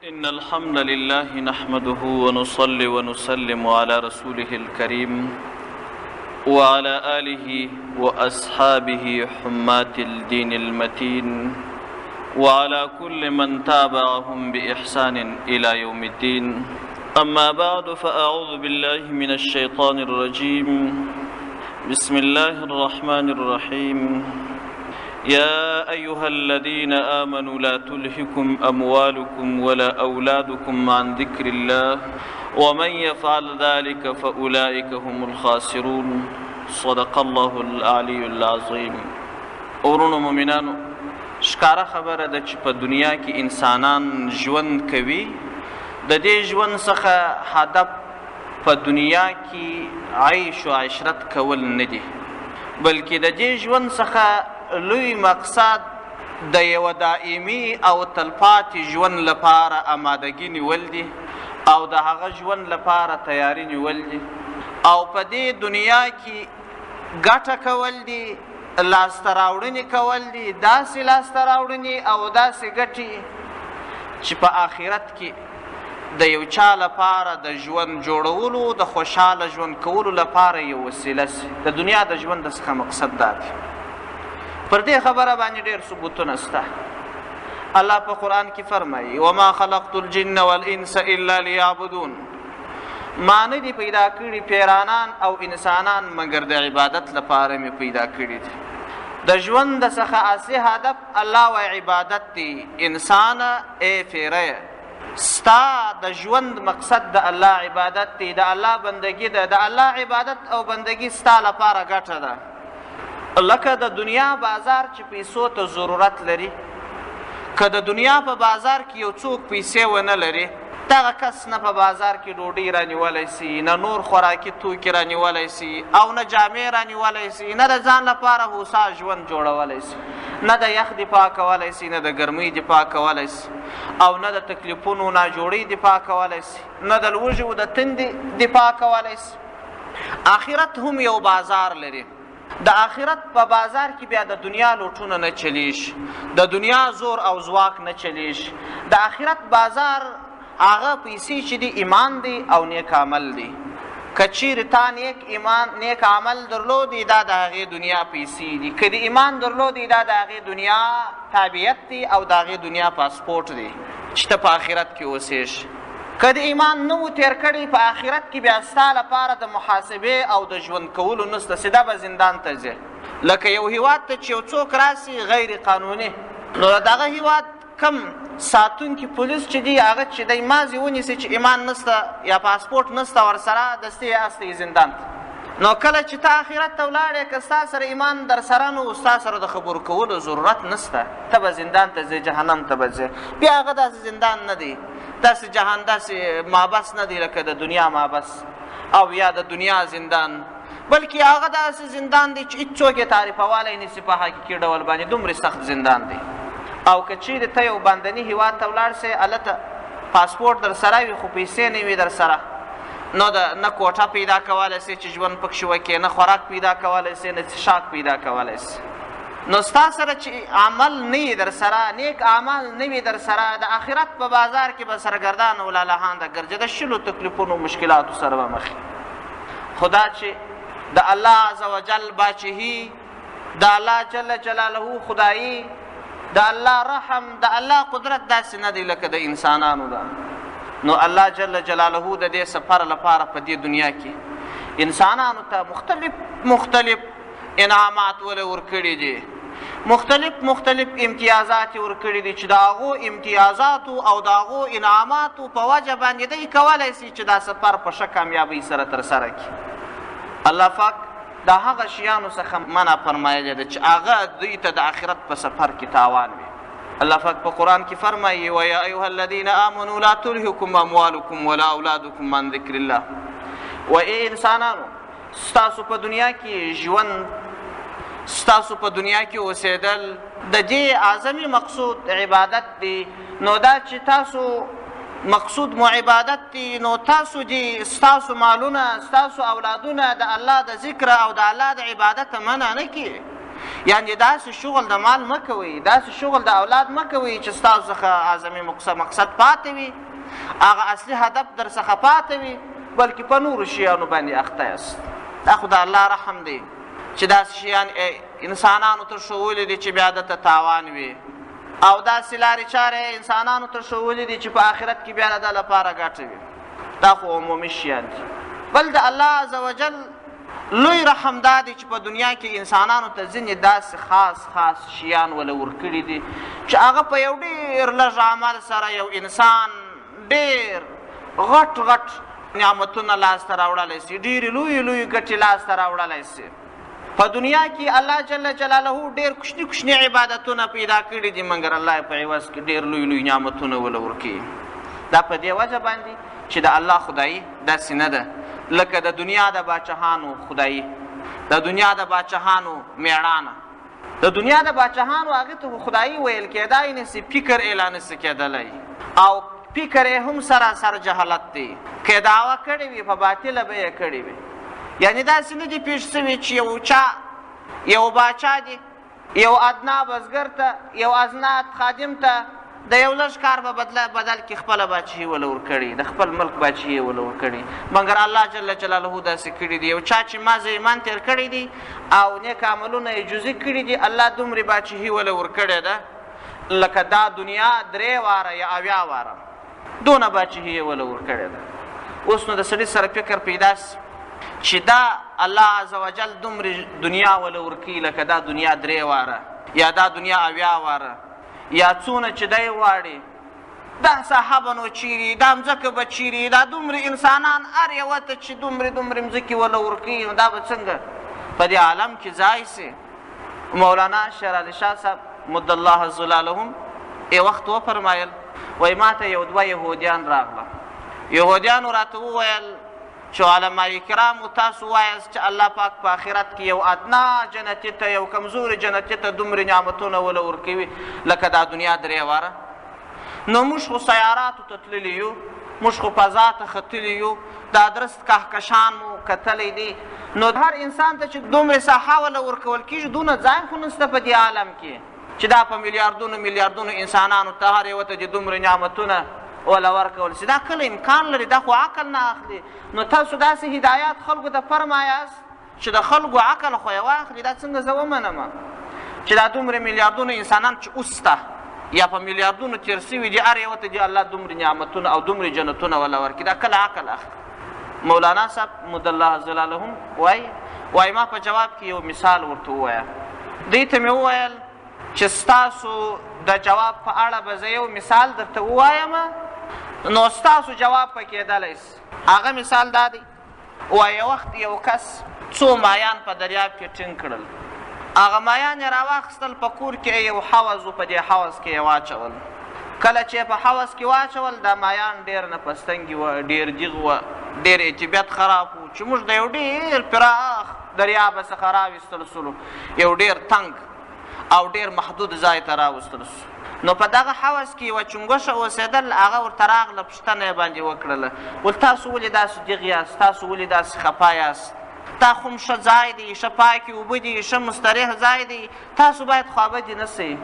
إن الحمد لله نحمده ونصلي ونسلم على رسوله الكريم وعلى آله وأصحابه حماة الدين المتين وعلى كل من تابعهم بإحسان إلى يوم الدين. أما بعد فأعوذ بالله من الشيطان الرجيم. بسم الله الرحمن الرحيم. يا أيها الذين آمنوا لا تلهكم أموالكم ولا أولادكم عن ذكر الله ومن يفعل ذلك فأولئك هم الخاسرون. صدق الله العلي العظيم. ورونو مؤمنانو، ښکاره خبره ده چې په دنیا کې انسانان ژوند کوي، د دې ژوند څخه هدف په دنیا کې عیش و عشرت کول نه دي، بلکې د دې ژوند څخه لوی مقصد د یو دائمی او تلپاتې ژوند لپاره آمادګي نیول دي او د هغه ژوند لپاره تیاری نیول دي او په دې دنیا کې ګټه کول دي، لاسته راوړنې کول دي، داسې لاسته راوړنې او داسې ګټې چې په آخرت کې د یو چا لپاره د ژوند جوړولو، د خوشحاله ژوند کولو لپاره یو وسیله سي. د دنیا د ژوند څخه مقصد دا دی. پر دې خبره باندې ډېر ثبوتونه شته. الله په قرآن کې فرمایي: وما خلقت الجن والانس الا لیعبدون. ما نه دي پیدا کړي پیرانان او انسانان مګر د عبادت لپاره مې پیدا کړي دي. د ژوند څخه اصلي هدف الله و عبادت دی. انسان ای پیره، ستا د ژوند مقصد د الله عبادت دی، د الله بندگی ده. د الله عبادت او بندگی ستا لپاره ګټه ده. لکه د دنیا بازار چې پیسو ته ضرورت لري، که د دنیا په بازار کې یو څوک پیسې ونه لري، دغه کس نه په بازار کې ډوډۍ رانیولی سي، نه نور خوراکي توکي رانیولی سي، او نه جامې رانیولی سي، نه د ځان لپاره هوسا ژوند جوړولی سي، نه د یخ دفاع کولی سي، نه د ګرمۍ دفاع کولی سي، او نه د تکلیفونو ناجوړۍ دفاع کولی سي، نه د لوږې او د تندې دفاع کولی سي. آخرت هم یو بازار لري. د آخرت په بازار کې بیا د دنیا لوټونه نه چلیږي، د دنیا زور او ځواک نه چلیږي. د آخرت بازار هغه پیسې چې دی ایمان دی او نیک عمل دی. که چیرې تا نیک عمل درلودی، دا د هغې دنیا پیسې دي. که د ایمان درلودی، دا د هغې دنیا تابعیت دی او د هغې دنیا پاسپورټ دی چې ته په آخرت کې اوسېږي. که د ایمان نه و تیر کړی، په آخرت کې بیا ستا لپاره د محاسبې او د ژوند کولو نسته، سیده به زندان ته ځې. لکه یو هیواد ته چې یو څوک راسي غیر قانوني، نو د دغه هیواد کم ساتونکي پولیس چې دی، هغه چې دی مازې ونیسي چې ایمان نسته یا پاسپورټ نسته ورسره، دستې استوي زندان ته. نو کله چې ته آخرت ته ولاړې، که ستا سره ایمان در سره نو ستا سره د خبرو کولو ضرورت نسته، ته به زندان ته ځې، جهنم ته به ځې. بیا هغه داسې زندان نه دی، داسې جهان، داسې محبس نه دی لکه د دنیا محبس او یا د دنیا زندان، بلکې هغه داسې زندان دی چې هېڅوک یې تعریفولی نشي په حقیقي ډول باندې. دومره سخت زندان دی. او که چیرې ته یو باندني هېواد ته ولاړ سې، هلته پاسپورټ در سره وي خو پیسې نه وي در سره، نو نه کوټه پیدا کولی سې چې ژوند پکښې وکړې، نه خوراک پیدا کولی سې، نه څښاک پیدا کولی سې. نو ستا سره چې عمل نه وي در سره، نیک اعمال نه وي در سره، د آخرت په بازار کې به سرګردان او لالهانده ګرځې، د شلو تکلیفونو مشکلاتو سره به مخ. خدا چې د الله عز وجل باچهي، د الله جل جلاله خدایي، د الله رحم، د الله قدرت داسې نه دی لکه د انسانانو ده. نو الله جل جلاله د دې سفر لپاره په دې دنیا کې انسانانو ته مختلف انعامات ورکړي دي، مختلف امتیازات ورکړي دي چې د هغو امتیازاتو او د هغو انعاماتو په وجه باندې دی کولی سي چې دا سفر په ښه کامیابۍ سره ترسره کړي. الله پاک د هغه شیانو څخه منع فرمایلی ده چې هغه دوی ته د آخرت په سفر کې تاوان وي. الله پاک په قرآن کې فرمایي: ویا ایها الذین آمنوا لا تلهکم اموالکم ولا اولادکم عن ذکر الله. و ای انسانانو، ستاسو په دنیا کې ژوند، ستاسو په دنیا کې اوسېدل د دې اعظمي مقصود عبادت دی. نو دا چې تاسو مقصود مو عبادت دی، نو تاسو دې ستاسو مالونه، ستاسو اولادونه د الله د ذکر او د الله د عبادت منع نه کړي. یعنې داسې شغل د مال مه کوئ، داسې شغل د اولاد مه کوئ چې ستاسو څخه اعظمي مقصد پاتې وي، هغه اصلي هدف در څخه پاتې وي، بلکې په نورو شیانو باندې اخته یاست. دا خو د الله رحم دی چې داسې شیان انسانانو ته ښوولي دي چې بیا دته تاوان وي، او داسې لارې چارې انسانانو ته ښوولي دي چې په آخرت کې بیا د ده لپاره ګټه وي. دا خو عمومي شیان دي. بل د الله عز وجل لوی رحم دا دی چې په دنیا کې انسانانو ته ځینې داسې خاص شیان وله ورکړي دي چې هغه په یو ډېر لږ عمل سره یو انسان ډېر غټ نعمتونه لاسته راوړلی سي، ډېرې لویې ګټې لاسته راوړلی سي. په دنیا کې الله جل جلاله ډېر کوچني عبادتونه پیدا کړي دي، مګر الله په عوض کې ډېر لوی نعمتونه وله ورکوي. دا په دې وجه باندې چې د الله خدایي داسې نه ده لکه د دنیا د باچهانو خدایي، د دنیا د باچهانو میړانه. د دنیا د باچهانو هغې ته خدایي ویل کېدای نه سي، فکر اعلان نه سي کېدلی، او فکر یې هم سراسر جهالت دی. که دعوه کړې وي په باطله به یې کړې وي. یعنې داسې نه دي پېښ سوي چې یو باچا دی یو ادنا بزګر ته، یو ازنا خادم ته د یو لږ کار په بدل کې خپله باچهي وله ورکړي، د خپل ملک باچهي وله ورکړي. مګر الله جل جلاله داسې کړي دي، یو چا چې مازه ایمان تېر کړی دی او نیک عملونه یې جزي کړي دي، الله دومرې باچهي وله ورکړې ده لکه دا دنیا 3 واره یا 80 واره، دونه باچهي یې وله ورکړې ده. اوس نو د سړي سره فکر پیدا سي چې دا الله عز وجل دومرې دنیا وله ورکوي لکه دا دنیا 3 واره یا دا دنیا 80 واره یا څونه چې دی واړي، دا ساحه به نو چیري، دا مځکه به چیري، دا دومرې انسانان هر یوه ته چې دومرې مځکې وله ورکوي، نو دا به څنګه په دې عالم کې ځای سي. مولانا شیر علي شاه صاحب مد الله ظلالهم یو وخت وفرمایل، وایي ما ته یو 2 یهودیان راغله، یهودیانو راته وویل چې علمای کرامو تاسو وایاست چې الله پاک په آخرت کې یو ادنا جنتي ته، یو کمزوري جنتي ته دومرې نعمتونه وله ورکوي لکه دا دنیا 3 واره. نو موږ خو سیاراتو ته تللي یو، موږ خو فضا ته ختلي یو، دا درست کهکشان مو کتلی دی، نو هر انسان ته چې دومرې ساحه وله ورکول کېږي دونه ځای خو نشته په دې عالم کې چې دا په میلیاردونو انسانانو ته هر یوه ته د دومرې نعمتونه وله ورکول سي. دا کله امکان لري؟ دا خو عقل نه اخلي. نو تاسو داسې هدایات خلکو ته فرمایاست چې د خلکو عقل خو یې واخلي. دا څنګه زه ومنم چې دا دومرې میلیاردونو انسانان چې اوس ته یا په میلیاردونو تېر سوي دي، هر یوه ته دي الله دومرې نعمتونه او دومرې جنتونه وله ورکړي؟ دا کله عقل اخلي؟ مولانا صاحب مد الله ظلالهم وایي ما په جواب کې یو مثال ورته ووایه. دوی ته مې وویل چې ستاسو د جواب په اړه به زه یو مثال درته ووایم، نو ستاسو جواب په کېدلی سي. هغه مثال دا دی، وایي یو وخت یو کس 2 مایان په دریاب کې ټینګ کړل، هغه مایان یې راواخیستل، په کور کې یو حوض و، په دې حوض کې یې واچول. کله چې په حوض کې واچول دا مایان ډېر نفستنګي وه، ډېر جیغ وه، ډېر طبیعت خراب و چې موږ د یو ډېر پراخ دریاب څخه راویستل سولو، یو ډېر تنګ او ډېر محدود ځای ته راوستل سو. نو په دغه حوض کې یوه چونګوښه اوسېدل، هغه ورته راغله، پوښتنه یې باندې وکړله، ول تاسو ولې داسې جیغ یاست، تاسو ولې داسې خفا یاست، دا خو ښه ځای دی، ښه پاکې اوبه دي، ښه مستریح ځای دی، تاسو باید خوابدي نه سئ.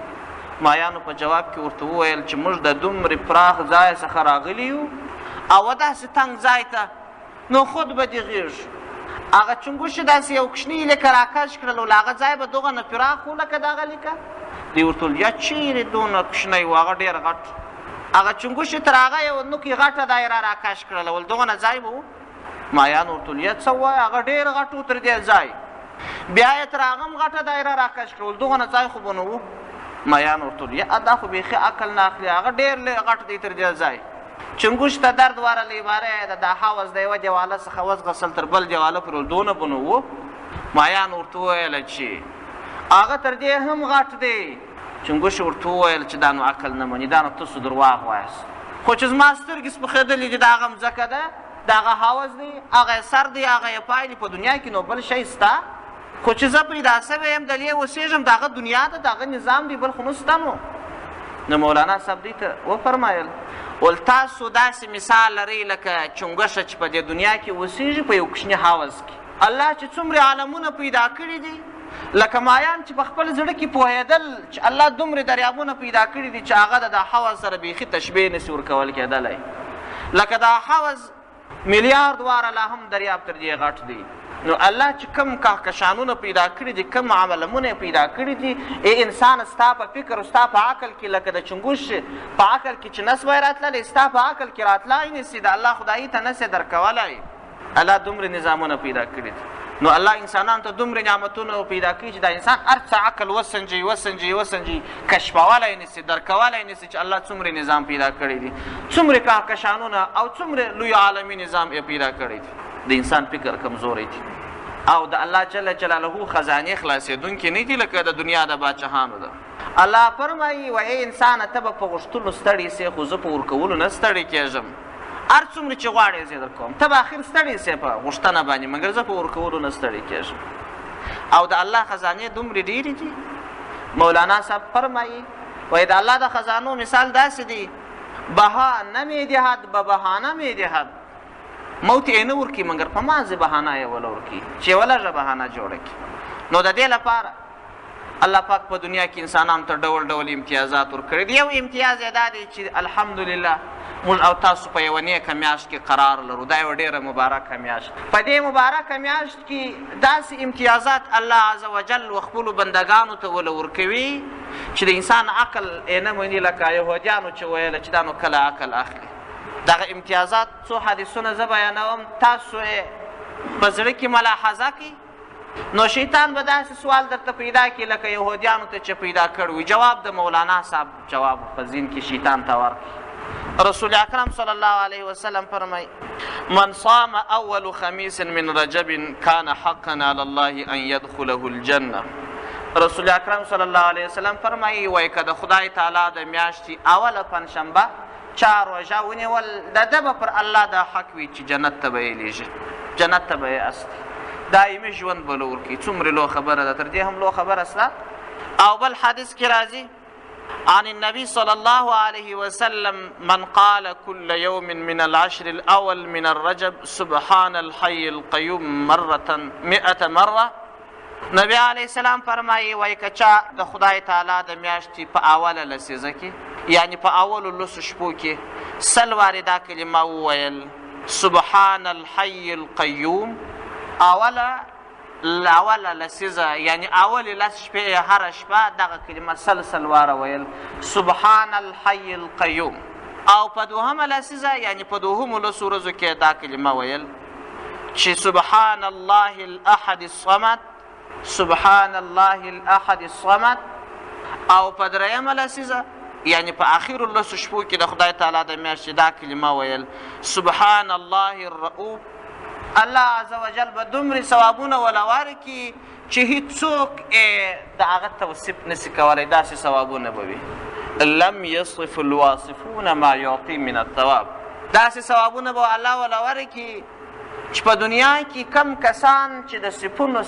مایانو په جواب کې ورته وویل چې موږ د دومرې پراخ ځای څخه راغلي یو او داسې تنګ ځای ته، نو خود به دې غېږ. هغه چونګوښې داسې یو کوچني لیکه راکش کړل، ول هغه ځای به دغه نه پراخ و لکه دغه لیکه؟ دوی ورته ویل یا چیرې دونه کوچنی و، هغه ډېر غټ. هغه چونګوښې تر هغه یو نوکې غټه دایره راکش کړله، ول دغه نه ځای به و؟ مایانو ورته ویل یا څه وایه، هغه ډېر غټ و تر دې ځای. بیا یې تر هغه هم غټه دایره راکش کړه، ول دغه نه ځای خو به نه و؟ مایانو ورته ویل یا دا خو بیخي عقل نه اخلي، هغه ډېر غټ دی تر دې ځای. چنګوښ ته درد ورلی، باره یې د حوض د یوه دیواله څخه وزغسل تر بل دیواله پورې، ول دونه به نه و؟ مایانو ورته وویله چې هغه تر دې هم غټ دی. چنګوښې ورته وویل چې دا نو عقل نه مني، دا نو تاسو درواغ وایاست، خو چې زما سترګې سپخېدلې دي، د هغه مځکه ده، د هغه حوض دی، هغه یې سر دی، هغه یې پای دی، په دنیا کې نو بل شی شته، خو چې زه پیدا سوی یم دلې اوسېږم، د هغه دنیا ده، د هغه نظام دی، بل خو نشته. نو مولانا صاحب دوی ته وفرمایل، ول تاسو داسې مثال لرئ لکه چونګښه چې په دې دنیا کې اوسېږي په یو کوچني حوض کې. الله چې څومره عالمونه پیدا کړي دي، لکه مایان چې په خپل زړه کې پوهېدل چې الله دومره دریابونه پیدا کړي دي چې هغه د حوض سره بیخي تشبیه نسي ورکول کېدلی لکه دا حوض میلیارد واره لا هم دریاب تر دې غټ دی نو الله چې کوم کهکشانونه پیدا کړي دي کوم عملمونه پیدا کړي دي ای انسان ستا په فکر او ستا په عقل کې لکه د چنګوش په عقل کې چې نس وای راتللی ستا په عقل کې راتلای نسي د الله خدایي ته نسي درکولی الله دومره نظامونه پیدا کړي دي نو الله انسانانو ته دومره نعمتونه پیدا کړي چې دا انسان هر څه عقل وسنجي کشفولی نسي درکولی نسي چې الله څومره نظام پیدا کړی دي څومره کهکشانونه او څومره لوی عالمي نظام یې پیدا کړی دي د انسان فکر کمزوری دي او د الله جل جلاله خزانې خلاصېدونکې نه دي لکه د دنیا د باچهانو ده الله فرمایي و ای انسانه ته به په غوښتلو ستړی سې خو زه په ورکولو نه ستړی کېږم هر څومره چې غواړې زه درکوم ته به اخر ستړی سې په غوښتنه باندې مګر زه په ورکولو نه ستړی کېږم او د الله خزانې دومرې ډېرې دي مولانا صاحب فرمایي وایي د الله د خزانو مثال داسې دی بها نه میدهد به بهانه میدهد موت یې نه ورکړي مګر په مازې بهانه یې وله ورکړي چې یوه لږه بهانه جوړه کړي نو د دې لپاره الله پاک په دنیا کې انسانانو ته ډول ډول امتیازات ورکړي دي یو امتیاز یې دا دی چې الحمدلله موږ او تاسو په یوه نیکه میاشت کې قرار لرو دا یوه ډېره مبارکه میاشت په دې مبارکه میاشت کې داسې امتیازات الله عز وجل و خپلو بندګانو ته وله ورکوي چې د انسان عقل یې نه مني لکه یهودیانو چې ویله چې دا نو کله عقل اخلي دغه امتیازات څو حدیثونه زه بیانوم تاسو یې په زړه کې ملاحظه کړئ نو شیطان به داسې سوال درته پیدا کړي لکه یهودیانو ته چې پیدا کړی وي جواب د مولانا صاحب جواب په ذهن کې شیطان ته ورکړي رسول اکرم صلی الله علیه وسلم فرمای من صام اول خمیس من رجب کان حقا علی الله ان يدخله الجنه رسول اکرم صلی الله علیه وسلم فرمایي وایي که د خدای تعالی د میاشتې اوله پنجشنبه چا روژه ونیول د ده به پر الله دا حق وي چې جنت ته به یې لیږي جنت ته به یې استي دایمي ژوند به له ورکوي څومره لو خبره ده تر دې هم لو خبره سته او بل حدیث کې راځي عن النبي صلى الله عليه وسلم من قال كل يوم من العشر الأول من الرجب سبحان الحي القيوم 100 مرة نبی علیه السلام فرمایي وایي که چا د خدای تعالی د میاشتې په اوله لسیزه کې یعنی په اولو لسو شپو کې 100 وارې دا کلمه وویل سبحان الحي القيوم اوله لسیزه یعنی اولې لس شپې هره شپه دغه کلمه 100 واره ویل سبحان الحي القيوم او په دوهمه لسیزه یعنی په دوهمو لسو ورځو کې دا کلمه ویل چې سبحان الله الاحد الصمد سبحان الله الاحد الصمد او په درېیمه لسیزه یعنی په اخرو لسو شپو کې د خدای تعالی د میاشتې دا کلمه ویل سبحان الله الرؤوف الله عز وجل به دومره ثوابونه وله ورکړي چې هېڅوک د هغه توصیف نسي کولی داسې ثوابونه به وي لم يصف الواصفون ما يعطي من الثواب داسې ثوابونه به الله وله ورکړي چې په دنیا کې کم کسان چې د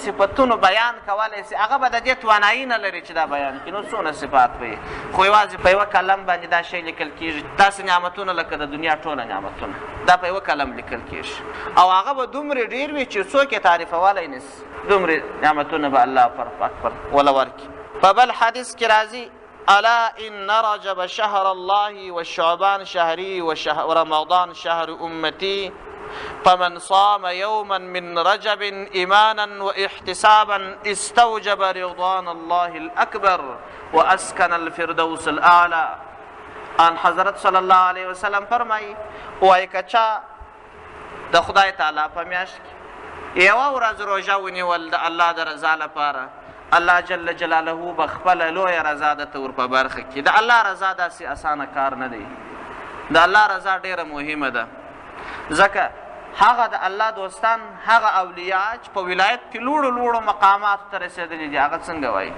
صفتونو بیان کولی سي هغه به د دې توانایي نه لري چې دا بیان کړي نو څونه صفات به خو یوازې په یوه کلم باندې دا شی لیکل کېږي داسې نعمتونه لکه د دنیا ټوله نعمتونه دا په یوه کلم لیکل کېږي او هغه به دومره ډېر وي چې څوک یې تعریفولی نسي دومره نعمتونه به الله اکبر وله ورکړي په بل حدیث کې راځي الا ان رجب شهر الله وشعبان شهري ورمضان شهر امتي فمن صام يوما من رجب إيمانا واحتسابا استوجب رضوان الله الأكبر وأسكن الفردوس الأعلى ان حضرت صلی الله علیه وسلم فرمایي وایي که چا د خدای تعالی په میاشت کې یوه ورځ روژه ونیول د الله د رضا لپاره الله جل جلاله به خپله لویه رضا درته ور په برخه کړي د الله رضا داسې اسانه کار نه دی د الله رضا ډېره مهمه ده ځکه هغه د الله دوستان هغه اولیاء چې په ولایت کې لوړو مقاماتو ته رسېدلي دي هغه څنګه وایي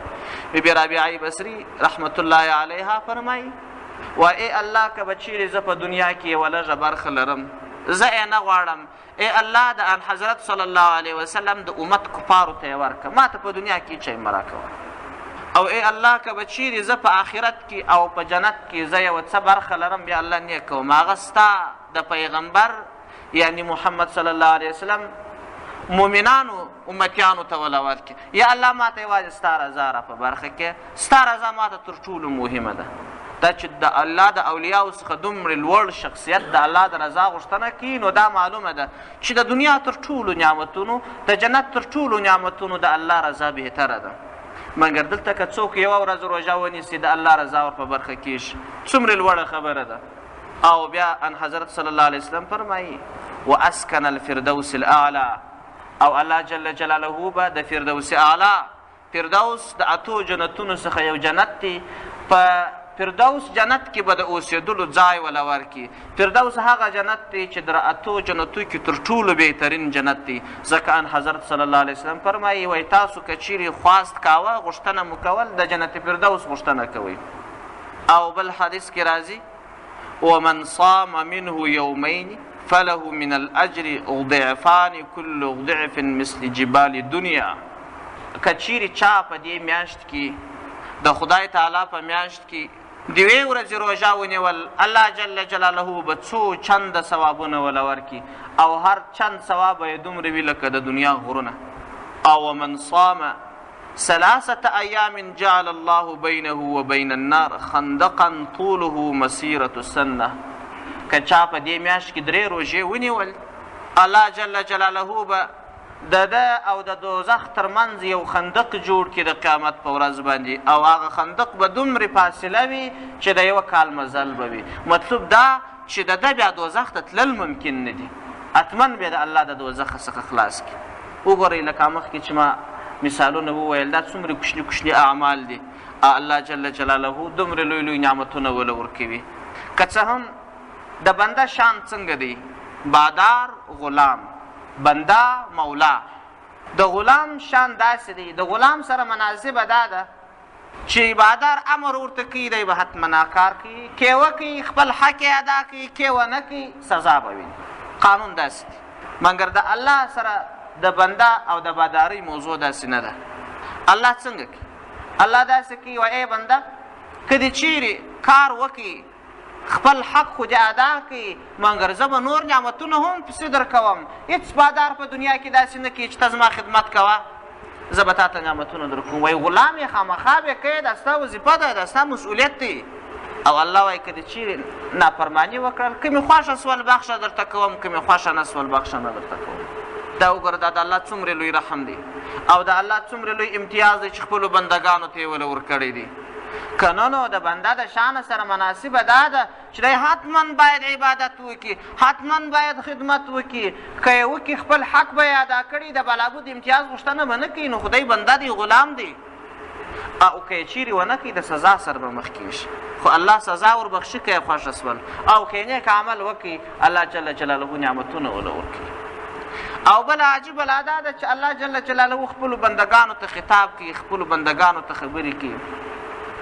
بیبي رابعه بصري رحمت الله علیها فرمایي وای الله که به چیرې زه په دنیا کې یوه لږه برخه لرم زه یې نه غواړم ای الله د ان حضرت صلی الله علیه وسلم د امت کفارو ته یې ورکړه ما ته په دنیا کې هېڅ مه راکوه او ای الله که به چیرې زه په آخرت کې او په جنت کې زه یوه څه برخه لرم بیا الله نیک کوم هغه ستا د پیغمبر یعنی محمد صلی الله علیه وسلم مؤمنانو امتیانو ته وله ورکړي. یا الله ما ته یوازې ستا رضا را په برخه کې، ستا رضا ما ته تر ټولو مهمه ده. دا چې د الله د اولیاو څخه دومره لوړ شخصیت د الله د رضا غوښتنه کوي، نو دا معلومه ده چې د دنیا تر ټولو نعمتونو، د جنت تر ټولو نعمتونو د الله رضا بهتره ده. مګر دلته که څوک یوه ورځ روژه ونیسي د الله رضا ور په برخه کېږي، څومره لوړه خبره ده. او بیا ان حضرت صلی الله علیه وسلم فرمایي واسکن الفردوس الاعلی، او الله جل جلاله به د فردوس اعلی، فردوس د اتو جنتونو څخه یو جنت دی، په فردوس جنت کې به د اوسېدلو ځای وله ورکړي. فردوس هغه جنت دی چې د اتو جنتو کې تر ټولو بهترین جنت دی. ځکه ان حضرت صلی الله علیه وسلم فرمایي وایي تاسو که چیرې خواست کاوه، غوښتنه مو کول، د جنت فردوس غوښتنه کوئ. او بل حدیث کې راځي ومن صام منه یومین فله من الاجر ضعفان كل ضعف مثل جبال دنیا. که چیرې چا په دې میاشت کې د خدای تعالی په میاشت کې د یوې ورځې روژه ونیول، الله جل جلاله به څو چنده ثوابونه وله ورکړي، او هر چند ثواب به یې دومره وي لکه د دنیا غرونه. او ومن صام 3 ایام جعل الله بینه وبین النار خندقا طوله مسیرة سنه. که چا په دې میاشت کې 3 روژې ونیول، الله جل جلاله به د ده او د دوزخ ترمنځ یو خندق جوړ کړي د قیامت په ورځ باندې، او هغه خندق به دومرې فاصله وي چې د یوه کال مزل به وي. مطلب دا چې د ده بیا دوزخ ته تلل ممکن نه دي، حتما بیا د الله د دوزخ څخه خلاص کړي. وګورئ لکه مخکې چې ما مثالونه وویل، دا څومره کوچني کوچني اعمال دي، الله جل جلاله دومره لوی لوی نعمتونه وله ورکوي. که څه هم د بنده شان څنګه دی، بادار غلام، بنده مولا. د غلام شان داسې دی، د غلام سره مناسبه دا ده چې بادار امر ورته کوي دی به حتما کار کوي، که وکړي خپل حق یې ادا کوي، که ونه کوي سزا به ویني. قانون داسې دی. مګر د الله سره د بنده او د بادارۍ موضوع داسې نه ده. الله څنګه کوي؟ الله داسې کوي وایي ای بنده که دې چیرې کار وکړي، خپل حق خو دې ادا کوي، مګر زه به نور نعمتونه هم پسې در کوم. هېڅ بادار په دنیا کې داسې نه کوي چې ته زما خدمت کوه، زه به تا ته نعمتونه در کوم. وایي غلام یې خامخا به کوې، دا ستا وظیفه ده، دا ستا مسؤلیت دی. او الله وایي که دې چیرې نافرماني وکړل، که مې خوښه سول بخښه درته کوم، که مې خوښه نه سول بخښه نه درته کوم. دا وګوره دا د الله څومره لوی رحم دی، او د الله څومره لوی امتیاز دی چې خپلو بندګانو ته یې وله ورکړی دی. که نه نو د بنده د شان سره مناسبه دا ده چې دی حتما باید عبادت وکړي، حتما باید خدمت وکړي. که یې وکړي خپل حق به یې ادا کړي، د بلابود امتیاز غوښتنه به نه کوي، نو خدای بنده دی، غلام دی. او که یې چیرې ونه کوي د سزا سره به مخ کېږي، خو الله سزا وربخښي که یې خوښه سول. او که یې نیک عمل وکړي، الله جل جلاله نعمتونه وله ورکوي. او بل عجیبه لا دا ده چې الله جل جلاله خپلو بندګانو ته خطاب کوي، خپلو بندګانو ته خبرې کوي.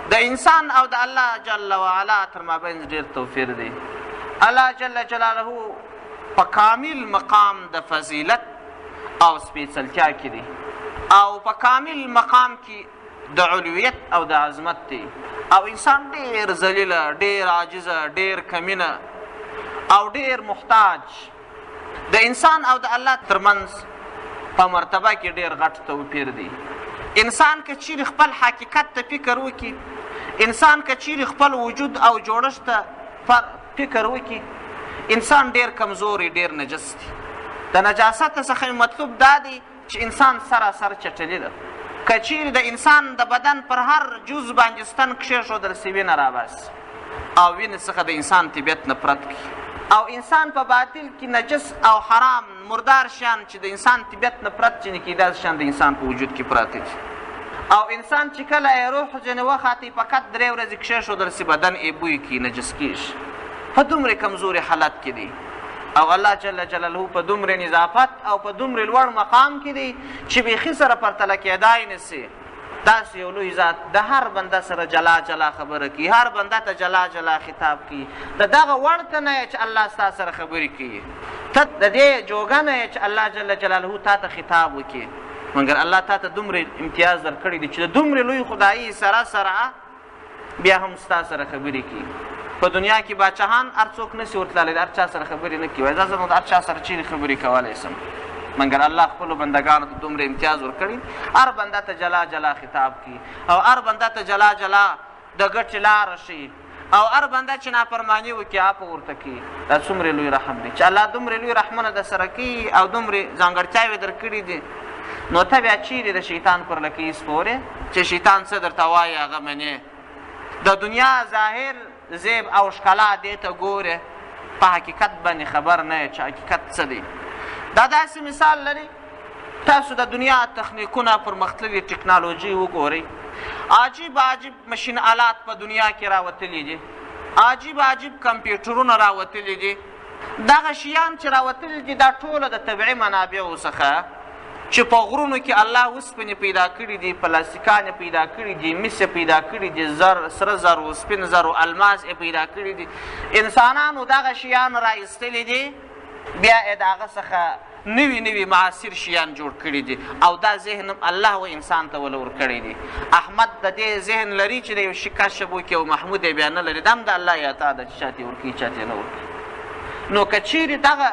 د انسان او د الله جل وعلا تر مابین ډېر توفیر دی. الله جل جلاله په کامل مقام د فضیلت او سپېڅلتیا کې دی، او په کامل مقام کې د علویت او د عظمت دی. او انسان ډېر ذلیله، ډېر عاجزه، ډېر کمینه او ډېر محتاج. د انسان او د الله ترمنځ په مرتبه کې ډېر غټ توپیر دی. انسان که چیرې خپل حقیقت ته فکر وکړي، انسان که چیرې خپل وجود او جوړښت ته فکر وکړي، انسان ډېر کمزوری، ډېر نجس دی. د نجاست څخه مطلوب دا دی چې انسان سراسر چټلي ده. که چیرې د انسان د بدن پر هر جز باندې ستن کښېښودل سي، وینه راباسي، او وینې څخه د انسان طبیعت نفرت کوي. او انسان په باطل کې نجس او حرام مردار شیان چې د انسان طبیعت نفرت ځینې کوي، داسې شیان د انسان په وجود کې پراته دي. او انسان چې کله یې روح ځینې وخاتي، فقط 3 ورځې کښېښودل سي، بدن یې بوی کوي، نجس کېږي. په دومره کمزوري حالت کې دی. او الله جل جلاله په دومره نظافت او په دومره لوړ مقام کې دی چې بیخي سره پرتله کېدای نه سي. داسې یو لوی ذات د هر بنده سره جلا جلا خبره کوي، هر بنده ته جلا جلا خطاب کوي. د دغه وړ ته نه یې چې الله ستا سره خبرې کوي، ته د دې جوګه نه یې چې الله جل جلاله تا ته خطاب وکړي. مګر الله تا ته دومره امتیاز درکړی دی چې د دومره لوی خدایي سره سره بیا هم ستا سره خبرې کوي. په دنیا کې باچاهان هر څوک نسي ورتللی، د هر چا سره خبرې نه کوي. وایي دا زه نو د هر چا سره چیرې خبرې کولی سم. مګر الله خپلو بندګانو ته دومره امتیاز ورکړي هر بنده ته جلا جلا خطاب کړي او هر بنده ته جلا جلا د ګټې لاره ښي او هر بنده چې نافرماني وکړي عفو ورته کړي. دا څومره لوی رحم دی چې الله دومره لوی رحمونه در سره کوي او دومرې ځانګړتیاوې در کړي دي. نو ته بیا چیرې د شیطان پر لکۍ سپورې چې شیطان څه درته وایي هغه منې. د دنیا ظاهر زیب او ښکلا دې ته ګورې په حقیقت باندې خبر نه یې چې حقیقت څه دی. دا داسې مثال لري تاسو د دنیا تخنیکونه پرمختللې ټکنالوژي وګورئ. عجیب عجیب مشین آلات په دنیا کې راوتلي دي، عجیب عجیب کمپیوټرونه راوتلي دي. دغه شیان چې راوتلي دي دا ټوله د طبیعي منابعو څخه چې په غرونو کې الله اوسپنې پیدا کړي دي، پلاستیکان پیدا کړي دي، مس پیدا کړي دي، زر، سره زر و سپین زر و الماس پیدا کړي دي. انسانانو دغه شیان راایستلي دي، بیا یې د هغه څخه نوي نوي معاصر شیان جوړ کړي دي او دا ذهن الله و انسان ته وله ورکړی دی. احمد د دې ذهن لري چې د یو شي کشف وکړي او محمود یې بیا نه لري. دا هم د الله عطا ده چې چاته یې ورکوي چاته یې نه ورکوي. نو که چیرې دغه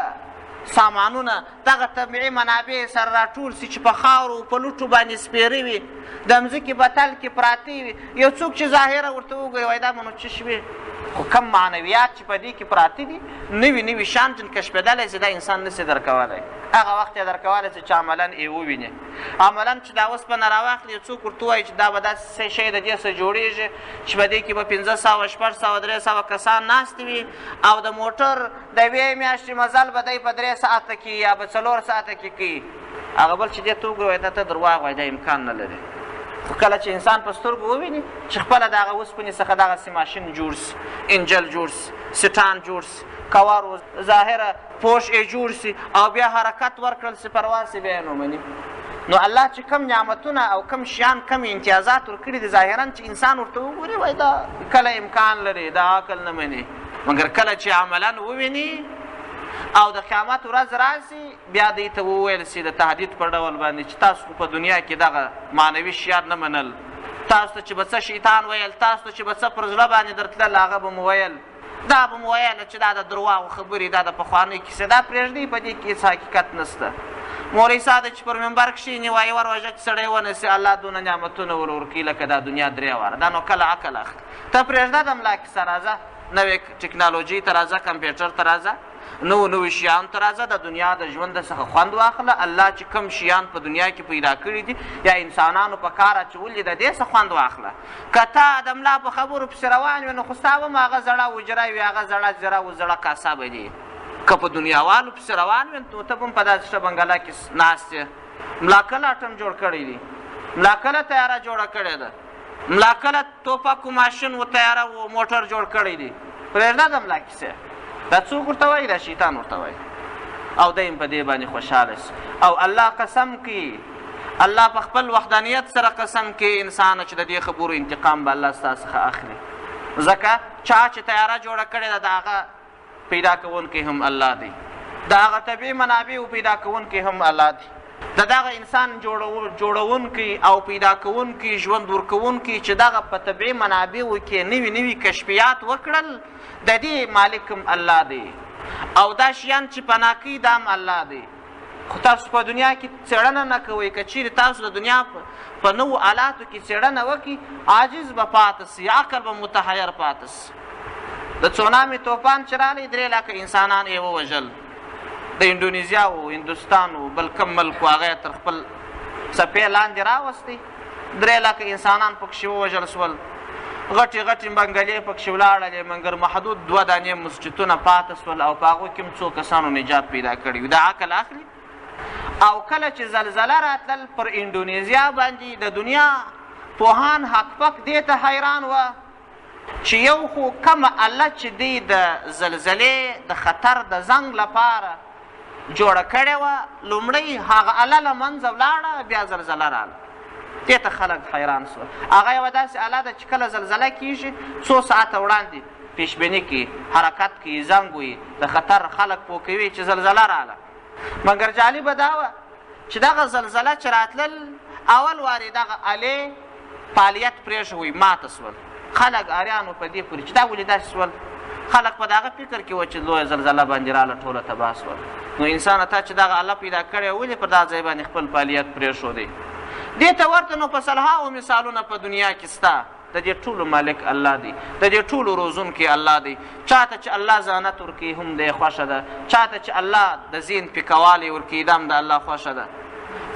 سامانونه دغه طبیعي منابع سره راټول سي چې په خاورو په لوټو باندې سپېره وي، د مځکې په تل کې پراته وي، یو څوک چې ظاهره ورته وګوري وایي دا به نو څه شوي، خو کم معنویات چې په دې کې پراته دي نوي نوي شیان چې کشفېدلی سي دا انسان نسي درکولی. هغه وخت یې درکولی سي چې عملا یې وویني. عملا چې دا اوسپنه راواخلي یو څوک ورته ووایي چې دا به داسې شی د دې څه جوړېږي چې په دې کې به 500 600 300 کسان ناستې وي او د موټر د یوې میاشتې مزل به دی په 3 ساعته کې یا به 4 ساعته کې کوي. هغه بل چې دې ته وګوري دا ته درواغ وایي دا امکان نه لري. خو کله چې انسان په سترګو وویني چې خپله د هغه اوسپنې څخه دغسې ماشین جوړ سي، انجل جوړ سي، سټان جوړ سي، کوار و ظاهره پوش یې جوړ سي او بیا حرکت ورکړل سي، پرواز سي، بیا یې ومني. نو الله چې کم نعمتونه او کم شیان کم امتیازات ورکړي دي ظاهرا چې انسان ورته وګوري وایي دا کله امکان لري، دا عقل نه مني. مګر کله چې عملا وویني او د قیامت ورځ راسي بیا دې ته وویل سي د تهدید په ډول باندې چې تاسو په دنیا کې دغه معنوي شیان نه منل، تاسو ته چې به څه شیطان ویل، تاسو ته چې به څه پر زړه باندې درتلل هغه به مو ویل، دا به مو ویل چې دا د درواغو خبرې، دا د پخوانۍ کیسې، دا پرېږدئ په دې کې هېڅ حقیقت نشته. مولوي صاحب چې پر منبر کښېني وایي وروژه چې سړی ونیسي الله دونه نعمتونه ور ورکوي لکه دا دنیا 3 واره. دا نو کله عقل اخلي. ته پرېږده د ملا کیسه راځه، نوې ټکنالوژي ته راځه، کمپیوټر ته راځه، نوي شیانو ته راځه، د دنیا د ژوند څخه خوند واخله. الله چې کوم شیان په دنیا کې پیدا کړي دي یا انسانانو په کار اچولي د دې څه خوند واخله. که ته د ملا په خبرو پسې روان وي نو خو ستا هم هغه زړه وجره وي، هغه زړه زره و زړه کاسه به دي. که په دنیاوالو پسې روان وي نو ته به هم په داسې ښه بنګله کې ناست یې. ملا کله اټم جوړ کړی دي، ملا کله تیاره جوړه کړې ده، ملا کله توپک و ماشین و تیاره و موټر جوړ کړی دي. پرېږده د ملا کیسې. دا څوک ورته وایي؟ دا شیطان ورته وایي او دی هم په دې باندې خوشحاله سي. او الله قسم کوي، الله په خپل وحدانیت سره قسم کوي انسانه چې د دې خبرو انتقام به الله ستا څخه اخلي. ځکه چا چې تیاره جوړه کړې ده د هغه پیدا کوونکی هم الله دی، د هغه طبیعي منابعو پیدا کوونکی هم الله دی، د دغه انسان جوړونکی او پیدا کوونکی ژوند ورکوونکی چې دغه په طبیعي منابعو کې نوي نوي کشفیات وکړل د دې مالک هم الله دی. او دا شیان چې پناه کوي دا هم الله دی. خو تاسو په دنیا کې څېړنه نه کوئ. که چیرې تاسو د دنیا په نوو آلاتو کې څېړنه وکړي عاجز به پاته سي، عقل به متحیر پاته سي. د سونامي طوفان چې راغلی 3 لکه انسانان یې ووژل. د اندونیزیا و هندوستان و بل کم ملک و هغه یې تر خپل څپې لاندې راوستی. 3 لکه انسانان پکښې ووژل سول. غټې غټې بنګلې پکښې ولاړلې، مګر محدود 2 دانې مسجدونه پاته سول او په هغو کې هم څو کسانو نجات پیدا کړي وي. دا عقل اخلي. او کله چې زلزله راتلل پر اندونیزیا باندې د دنیا پوهان حق پک دې ته حیران وه چې یو خو کمه اله چې دی د زلزلې د خطر د زنګ لپاره جوړه کړې وه، لومړی هغه اله له منځه ولاړه، بیا زلزله راغله. دې ته خلک حیران سول. هغه یوه داسې اله ده چې کله زلزله کېږي 2 ساعته وړاندې پیشبیني کوي، حرکت کوي، زنګ وي، د خطر خلک پوه کوي چې زلزله راغله. مګر جالبه دا وه چې دغه زلزله چې راتلل اول وارې دغه الې فعالیت پرېښوی، ماته سول. خلک اریانو په دې پورې چې دا ولې داسې سول. خلک په دغه فکر کې و چې لویه زلزله باندې راله ټوله تباه شول. نو انسانه تا چې دغه الله پیدا کړی ولې پر دا ځای باندې خپل فعالیت پرېښودی؟ دې ته ورته نو په سلهاو مثالونه په دنیا کې سته. د دې ټولو مالک الله دی، د دې ټولو روزونکی الله دی. چاته چې الله ځانت ورکوي هم دی خوښه ده، چاته چې الله د ذهن فکروالی ورکوي دا هم د الله خوښه ده.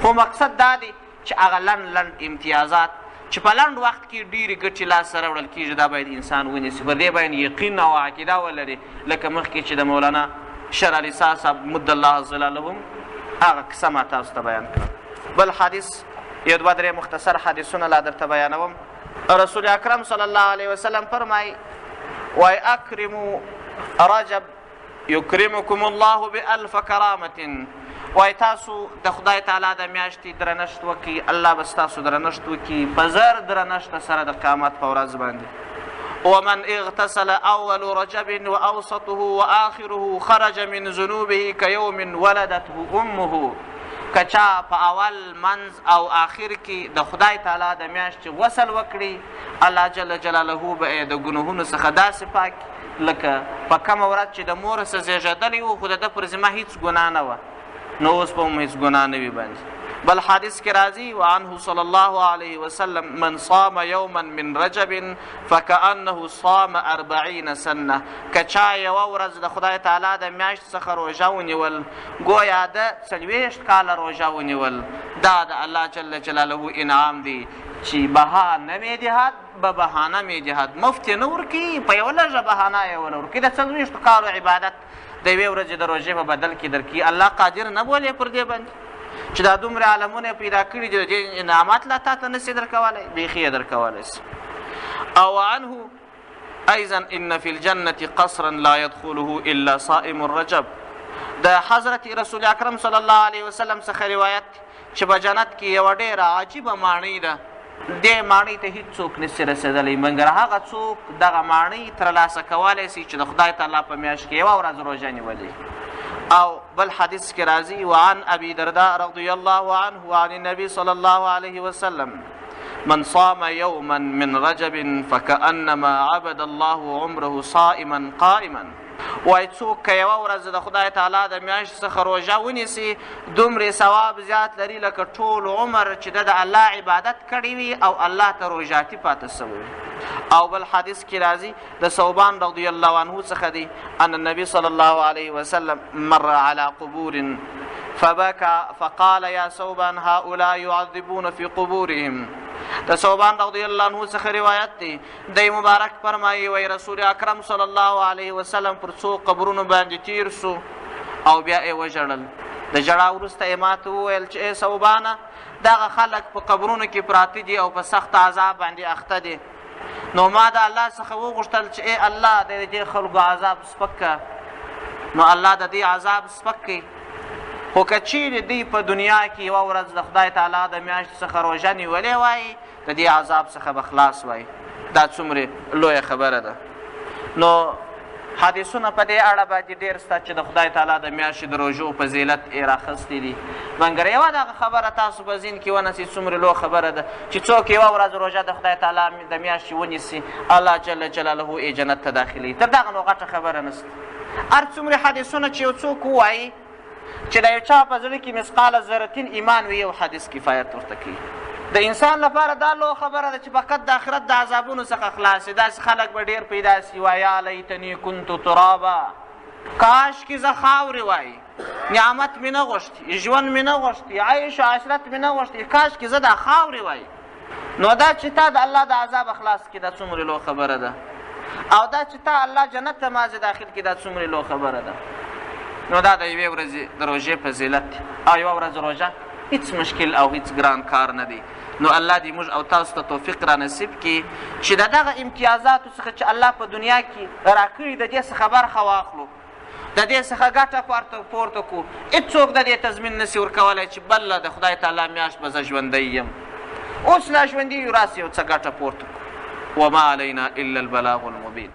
خو مقصد دا دی چې هغه لنډ امتیازات چې په لنډ وخت کې ډېرې ګټې لاسته راوړل کېږي دا باید انسان ونیسي، پر دې باندې یقین او عقیده ولري، لکه مخکې چې د مولانا شر علي صاحب مد الله ظلاله هم هغه قصه ما تاسو ته بیان کړه. بل حدیث یو دوه درې مختصر حدیثونه لا درته بیانوم. رسول اکرم صلی الله علیه وسلم فرمایي وای اکرموا رجب یکرمکم الله بألف کرامة. وای تاسو د خدای تعالی د میاشتې درنښت وکړي، الله به ستاسو درنښت وکړي په زر درنښت سره د قیامت په ورځ باندې. ومن اغتسل اول رجب واوسطه واخره خرج من ذنوبه كيوم ولدته امه. کچا په اول منځ او آخر کې د خدای تعالی د میاشتې غسل وکړي، الله جل جلاله به د ګناهونو څخه داسې پاک لکه په کومه ورځ چې د مور څخه زیږېدلی و خو د ده پر ذمه هېڅ ګناه نه وه، نو اوس به هم هېڅ ګناه نه وي باندې. بل حدیث کې راځي وعنه صلی الله علیه وسلم من صام یوما من رجب فکأنه صام 40 سنه. که چا یوه ورځ د خدای تعالی د میاشت څخه روژه ونیول ګویا د 40 کاله روژه ونیول. دا د الله جل جلاله انعام دی چې بها نه می دهد به بهانه می دهد، مفت یې نه ورکوي، په یوه لږه بهانه یې ونه ورکوي. د 40 کالو عبادت د یوې ورځې د روژې په بدل کې درکوي. الله قادر نه بولې پر دې باندې چې دا دومره عالمونه پیدا کړي دي، د دې انعامات لا تا ته نسي درکولی، بیخي یې درکولی سي. او عنه ایضا ان فی الجنة قصرا لا يدخله الا صائم الرجب. د حضرت رسول اکرم صلی الله علیه وسلم څخه روایت چې په جنت کې یوه ډېره عجیبه ماڼۍ ده، دې ماڼۍ ته هېڅوک نسي رسېدلی مګر هغه څوک دغه ماڼۍ ترلاسه کولی سي چې د خدای تعالی په میاشت کې یوه ورځ روژه نیولې. او بل حدیث کې راځي وعن ابي درداء رضی الله عنه وعن النبي صلی الله علیه وسلم من صام یوما من رجب فكأنما عبد الله عمره صائما قائما. وای څوک که یوه ورځ د خدای تعالی د میاشت څخه روژه ونیسي دومرې ثواب زیات لري لکه ټول عمر چې د الله عبادت کړی وي او الله ته روژاتي پاته سوی. او بل حدیث کې راځي د ثوبان رضی الله عنه څخه دی ان النبي صلی الله علیه وسلم مر على قبور فبكى فقال يا ثوبان هؤلاء يعذبون في قبورهم. د ثوبان رضی الله عنه څخه روایت دی دی مبارک فرمایي وی رسول اکرم صلی الله علیه وسلم پر څو قبرونو باندې تیر سو او بیا یې وژړل. د ژړا وروسته یې ماته وویل چې ای ثوبانه دغه خلک په قبرونو کې پراته دي او په سخت عذاب باندې اخته دي. نو ما د الله څخه وغوښتل چې ای الله د دې خلکو عذاب سپک که. نو الله د دې عذاب سپک کوي، خو که چیرې دوی په دنیا کې یوه ورځ د خدای تعالی د میاشتې څخه روژه نیولې وای د دې عذاب څخه به خلاص وای. دا څومره لویه خبره ده. نو حدیثونه په دې اړه باندې ډېر شته چې د خدای تعالی د میاشتې د روژو فضیلت یې راخیستې دي، مګر یوه دغه خبره تاسو په ذهن کې ونیسئ څومره لویه خبره ده چې څوک یوه ورځ روژه د خدای تعالی د میاشتې ونیسي الله جل جلاله یې جنت ته داخلوي. تر دغه نو غټه خبره نشته. هر څومره حدیثونه چې یو څوک ووایي چې د یو چا په زړه کې مثقال ذرتین ایمان وي یو حدیث کفایت ورته کوي. د انسان لپاره دا لویه خبره ده چې فقط د آخرت د عذابونو څخه خلاص شي. داسې خلک به ډېر پیدا سي وایي یا لیتنی کنت ترابا، کاش کې زه خاورې وایي، نعمت مې نه غوښتي، ژوند مې نه غوښتي، عیش او عشرت مې نه غوښتي، کاش کې زه دا خاورې وایي. نو دا چې تا د الله د عذاب خلاص کړي دا څومره لویه خبره ده، او دا چې تا الله جنت ته مازې داخل کړي دا څومره لویه خبره ده. نو دا د یوې ورځې د روژې فضیلت دی. او یوه ورځ روژه هیڅ مشکل او هیڅ ګران کار نه دی. نو الله دې موږ او تاسو ته توفیق را نصیب کړي چې د دغه امتیازاتو څخه چې الله په دنیا کې راکړي د دې څخه برخه واخلو، د دې څخه ګټه پورته کړو. هېڅوک د دې تضمین نسي ورکولی چې بله د خدای تعالی میاشت به زه ژوندی یم، اوس ناژوندي یو راسي یو څه ګټه پورته کړو. وما علینا الا البلاغ المبین.